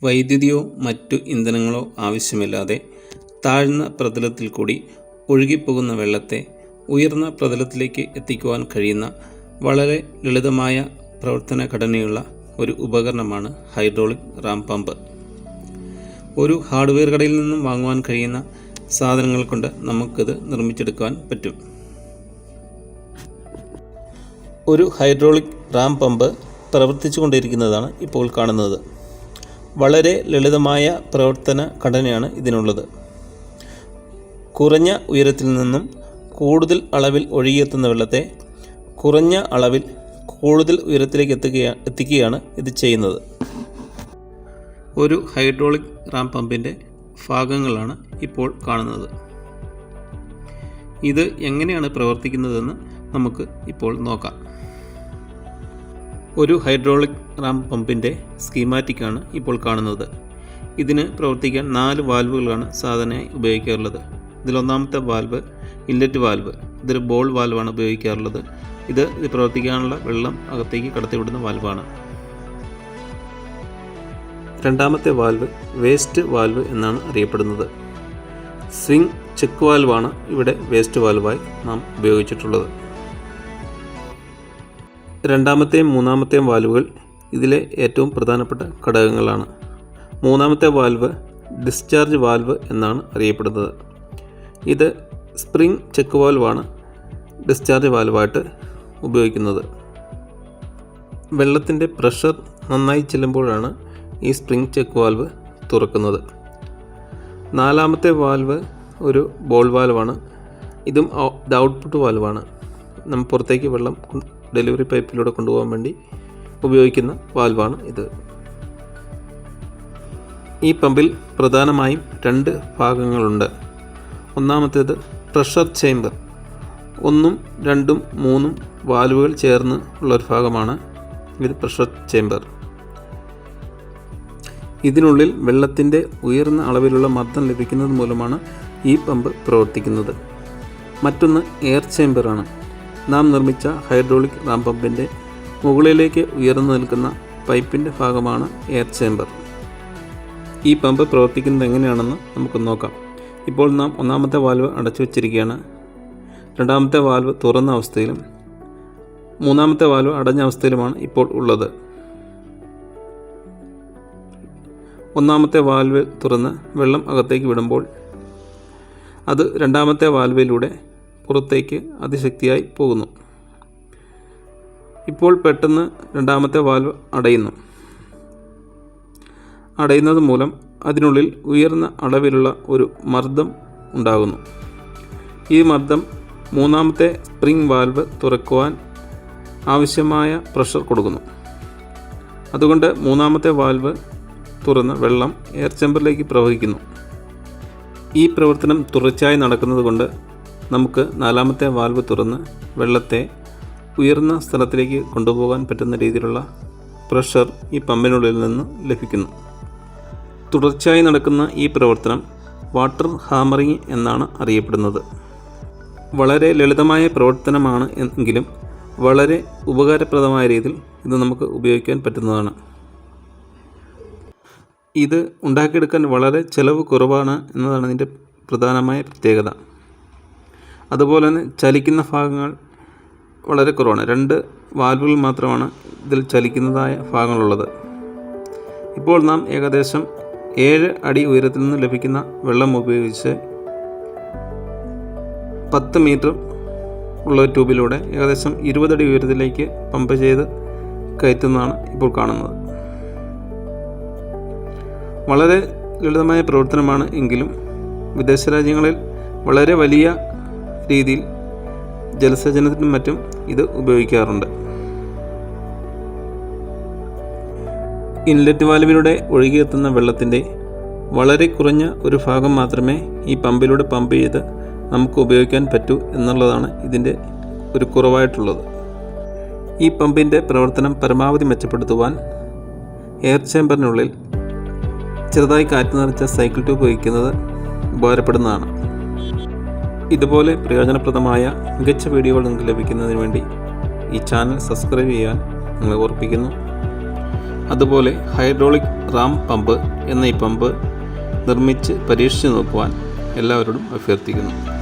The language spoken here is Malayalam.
വൈദ്യുതിയോ മറ്റു ഇന്ധനങ്ങളോ ആവശ്യമില്ലാതെ താഴ്ന്ന പ്രതലത്തിൽ കൂടി ഒഴുകിപ്പോകുന്ന വെള്ളത്തെ ഉയർന്ന പ്രതലത്തിലേക്ക് എത്തിക്കുവാൻ കഴിയുന്ന വളരെ ലളിതമായ പ്രവർത്തന ഘടനയുള്ള ഒരു ഉപകരണമാണ് ഹൈഡ്രോളിക് റാം പമ്പ്. ഒരു ഹാർഡ്വെയർ കടയിൽ നിന്നും വാങ്ങുവാൻ കഴിയുന്ന സാധനങ്ങൾ കൊണ്ട് നമുക്കിത് നിർമ്മിച്ചെടുക്കുവാൻ പറ്റും. ഒരു ഹൈഡ്രോളിക് റാം പമ്പ് പ്രവർത്തിച്ചു കൊണ്ടിരിക്കുന്നതാണ് ഇപ്പോൾ കാണുന്നത്. വളരെ ലളിതമായ പ്രവർത്തന ഘടനയാണ് ഇതിനുള്ളത്. കുറഞ്ഞ ഉയരത്തിൽ നിന്നും കൂടുതൽ അളവിൽ ഒഴുകിയെത്തുന്ന വെള്ളത്തെ കുറഞ്ഞ അളവിൽ കൂടുതൽ ഉയരത്തിലേക്ക് എത്തിക്കുകയാണ് ഇത് ചെയ്യുന്നത്. ഒരു ഹൈഡ്രോളിക് റാം പമ്പിൻ്റെ ഭാഗങ്ങളാണ് ഇപ്പോൾ കാണുന്നത്. ഇത് എങ്ങനെയാണ് പ്രവർത്തിക്കുന്നതെന്ന് നമുക്ക് ഇപ്പോൾ നോക്കാം. ഒരു ഹൈഡ്രോളിക് റാം പമ്പിൻ്റെ സ്കീമാറ്റിക്കാണ് ഇപ്പോൾ കാണുന്നത്. ഇതിന് പ്രവർത്തിക്കാൻ 4 വാൽവുകളാണ് സാധാരണയായി ഉപയോഗിക്കാറുള്ളത്. ഇതിലൊന്നാമത്തെ വാൽവ് ഇൻലെറ്റ് വാൽവ്. ഇതൊരു ബോൾ വാൽവാണ് ഉപയോഗിക്കാറുള്ളത്. ഇത് പ്രവർത്തിക്കാനുള്ള വെള്ളം അകത്തേക്ക് കടത്തിവിടുന്ന വാൽവാണ്. രണ്ടാമത്തെ വാൽവ് വേസ്റ്റ് വാൽവ് എന്നാണ് അറിയപ്പെടുന്നത്. സ്വിംഗ് ചെക്ക് വാൽവാണ് ഇവിടെ വേസ്റ്റ് വാൽവായി നാം ഉപയോഗിച്ചിട്ടുള്ളത്. രണ്ടാമത്തെയും മൂന്നാമത്തെയും വാൽവുകൾ ഇതിലെ ഏറ്റവും പ്രധാനപ്പെട്ട ഘടകങ്ങളാണ്. മൂന്നാമത്തെ വാൽവ് ഡിസ്ചാർജ് വാൽവ് എന്നാണ് അറിയപ്പെടുന്നത്. ഇത് സ്പ്രിംഗ് ചെക്ക് വാൽവാണ് ഡിസ്ചാർജ് വാൽവായിട്ട് ഉപയോഗിക്കുന്നത്. വെള്ളത്തിൻ്റെ പ്രഷർ നന്നായി ചെല്ലുമ്പോഴാണ് ഈ സ്പ്രിംഗ് ചെക്ക് വാൽവ് തുറക്കുന്നത്. നാലാമത്തെ വാൽവ് ഒരു ബോൾ വാൽവാണ്. ഇതും ഔട്ട്പുട്ട് വാൽവാണ്. നമ്മൾ പുറത്തേക്ക് വെള്ളം ഡെലിവറി പൈപ്പിലൂടെ കൊണ്ടുപോകാൻ വേണ്ടി ഉപയോഗിക്കുന്ന വാൽവാണ് ഇത്. ഈ പമ്പിൽ പ്രധാനമായും 2 ഭാഗങ്ങളുണ്ട്. ഒന്നാമത്തേത് പ്രഷർ ചേംബർ. 1, 2, 3 വാൽവുകൾ ചേർന്ന് ഉള്ളൊരു ഭാഗമാണ് ഇത് പ്രഷർ ചേംബർ. ഇതിനുള്ളിൽ വെള്ളത്തിൻ്റെ ഉയർന്ന അളവിലുള്ള മർദ്ദം ലഭിക്കുന്നത് മൂലമാണ് ഈ പമ്പ് പ്രവർത്തിക്കുന്നത്. മറ്റൊന്ന് എയർ ചേംബറാണ്. നാം നിർമ്മിച്ച ഹൈഡ്രോളിക് റാം പമ്പിൻ്റെ മുകളിലേക്ക് ഉയർന്നു നിൽക്കുന്ന പൈപ്പിൻ്റെ ഭാഗമാണ് എയർ ചേംബർ. ഈ പമ്പ് പ്രവർത്തിക്കുന്നത് എങ്ങനെയാണെന്ന് നമുക്ക് നോക്കാം. ഇപ്പോൾ നാം ഒന്നാമത്തെ വാൽവ് അടച്ചു വച്ചിരിക്കുകയാണ്. രണ്ടാമത്തെ വാൽവ് തുറന്ന അവസ്ഥയിലും മൂന്നാമത്തെ വാൽവ് അടഞ്ഞ അവസ്ഥയിലുമാണ് ഇപ്പോൾ ഉള്ളത്. ഒന്നാമത്തെ വാൽവ് തുറന്ന് വെള്ളം അകത്തേക്ക് വിടുമ്പോൾ അത് രണ്ടാമത്തെ വാൽവിലൂടെ പുറത്തേക്ക് അതിശക്തിയായി പോകുന്നു. ഇപ്പോൾ പെട്ടെന്ന് രണ്ടാമത്തെ വാൽവ് അടയുന്നത് മൂലം അതിനുള്ളിൽ ഉയർന്ന അളവിലുള്ള ഒരു മർദ്ദം ഉണ്ടാകുന്നു. ഈ മർദ്ദം മൂന്നാമത്തെ സ്പ്രിംഗ് വാൽവ് തുറക്കുവാൻ ആവശ്യമായ പ്രഷർ കൊടുക്കുന്നു. അതുകൊണ്ട് മൂന്നാമത്തെ വാൽവ് തുറന്ന് വെള്ളം എയർ ചേംബറിലേക്ക് പ്രവഹിക്കുന്നു. ഈ പ്രവർത്തനം തുടർച്ചയായി നടക്കുന്നത് കൊണ്ട് നമുക്ക് നാലാമത്തെ വാൽവ് തുറന്ന് വെള്ളത്തെ ഉയർന്ന സ്ഥലത്തിലേക്ക് കൊണ്ടുപോകാൻ പറ്റുന്ന രീതിയിലുള്ള പ്രഷർ ഈ പമ്പിനുള്ളിൽ നിന്ന് ലഭിക്കുന്നു. തുടർച്ചയായി നടക്കുന്ന ഈ പ്രവർത്തനം വാട്ടർ ഹാമറിങ് എന്നാണ് അറിയപ്പെടുന്നത്. വളരെ ലളിതമായ പ്രവർത്തനമാണ് എങ്കിലും വളരെ ഉപകാരപ്രദമായ രീതിയിൽ ഇത് നമുക്ക് ഉപയോഗിക്കാൻ പറ്റുന്നതാണ്. ഇത് ഉണ്ടാക്കിയെടുക്കാൻ വളരെ ചിലവ് കുറവാണ് എന്നതാണ് ഇതിൻ്റെ പ്രധാനമായ പ്രത്യേകത. അതുപോലെ തന്നെ ചലിക്കുന്ന ഭാഗങ്ങൾ വളരെ കുറവാണ്. 2 വാൽവുകൾ മാത്രമാണ് ഇതിൽ ചലിക്കുന്നതായ ഭാഗങ്ങളുള്ളത്. ഇപ്പോൾ നാം ഏകദേശം 7 അടി ഉയരത്തിൽ നിന്ന് ലഭിക്കുന്ന വെള്ളം ഉപയോഗിച്ച് 10 മീറ്റർ ഉള്ള ട്യൂബിലൂടെ ഏകദേശം 20 അടി ഉയരത്തിലേക്ക് പമ്പ് ചെയ്ത് കയറ്റുന്നതാണ് ഇപ്പോൾ കാണുന്നത്. വളരെ ലളിതമായ പ്രവർത്തനമാണ് എങ്കിലും വിദേശ രാജ്യങ്ങളിൽ വളരെ വലിയ രീതിയിൽ ജലസേചനത്തിനും മറ്റും ഇത് ഉപയോഗിക്കാറുണ്ട്. ഇൻലെറ്റ് വാൽവിലൂടെ ഒഴുകിയെത്തുന്ന വെള്ളത്തിൻ്റെ വളരെ കുറഞ്ഞ ഒരു ഭാഗം മാത്രമേ ഈ പമ്പിലൂടെ പമ്പ് ചെയ്ത് നമുക്ക് ഉപയോഗിക്കാൻ പറ്റൂ എന്നുള്ളതാണ് ഇതിൻ്റെ ഒരു കുറവായിട്ടുള്ളത്. ഈ പമ്പിൻ്റെ പ്രവർത്തനം പരമാവധി മെച്ചപ്പെടുത്തുവാൻ എയർ ചേംബറിനുള്ളിൽ ചെറുതായി കാറ്റ് നിറച്ച സൈക്കിൾ ട്യൂബ് വയ്ക്കുന്നത് ഉപകാരപ്പെടുന്നതാണ്. ഇതുപോലെ പ്രയോജനപ്രദമായ മികച്ച വീഡിയോകൾ നിങ്ങൾക്ക് ലഭിക്കുന്നതിന് വേണ്ടി ഈ ചാനൽ സബ്സ്ക്രൈബ് ചെയ്യാൻ നിങ്ങളെ ഓർപ്പിക്കുന്നു. അതുപോലെ ഹൈഡ്രോളിക് റാം പമ്പ് എന്ന ഈ പമ്പ് നിർമ്മിച്ച് പരീക്ഷിച്ച് നോക്കുവാൻ എല്ലാവരോടും അഭ്യർത്ഥിക്കുന്നു.